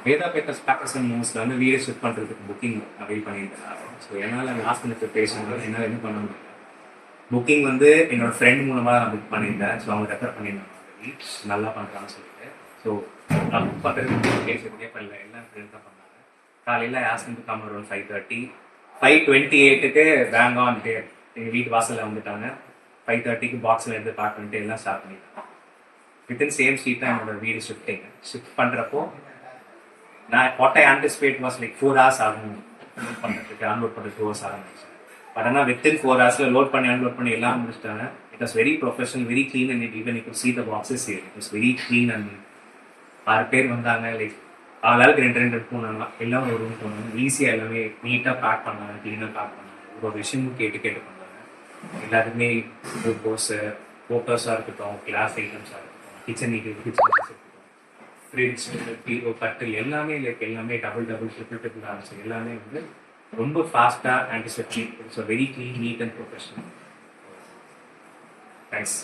Veda bakers bakers and மூவ்ஸில் வந்து வீடு shift பண்ணுறதுக்கு புக்கிங் அவைல் பண்ணியிருந்தேன். ஸோ என்னால் லாஸ்ட் மினிட் பேசணும், என்னால் என்ன பண்ண முடியல. புக்கிங் வந்து என்னோட ஃப்ரெண்ட் மூலமாக நான் புக் பண்ணியிருந்தேன். ஸோ அவங்க ரெஃபர் பண்ணியிருந்தாங்க, நல்லா பண்ணுறான்னு சொல்லிட்டு. ஸோ நான் புக் பண்ணுறதுக்கு பேசுறதுக்கே பண்ணல, எல்லாம் ஃப்ரெண்ட் தான் பண்ணாங்க. காலையில் ஆஸ்டன் கம் அரௌண்ட் 5:30, 5:28க்கு பேங்காக வந்துட்டு எங்கள் வீட்டு வாசலில் வந்துட்டாங்க. 5:30க்கு பாக்ஸில் எடுத்து பேக் பண்ணிட்டு எல்லாம் ஸ்டார்ட் பண்ணிட்டாங்க. வித்தின் சேம் ஸ்ட்ரீட் தான் என்னோட வீடு ஷிஃப்ட் பண்ணுறப்போ நான் what I anticipate was like 4 hours ஆகும் லோட் பண்ணுறதுக்கு, அன்லோட் பண்ணுறதுக்கு 2 hours ஆரம்பிச்சு. பட் ஆனால் வித்தின் 4 hours லோட் பண்ணி அன்லோட் பண்ணி எல்லாம் முடிச்சிட்டாங்க. It was very professional, very clean and even you good sea the boxes here. It was very clean and 6 பேர் வந்தாங்க. லைக் ஆளாளுக்கு 2 போனாங்க, எல்லாம் ஒரு ரூம் போனாங்க. ஈஸியாக எல்லாமே நீட்டாக பேக் பண்ணாங்க, க்ளீனாக பேக் பண்ணாங்க. ஒரு விஷயமும் கேட்டு பண்ணாங்க. எல்லாருமே ஃபோட்டோஸாக இருக்கட்டும், கிளாஸ் ஐட்டம்ஸாக இருக்கட்டும், கிச்சன் இருக்கட்டும், ஃப்ரிட்ஜ், பீரோ, கட்டில் எல்லாமே லைக் எல்லாமே டபுள் ட்ரிபிள் ஆச்சு. எல்லாமே வந்து ரொம்ப ஃபாஸ்ட்டாக antiseptic. It's very clean, neat and professional. Thanks.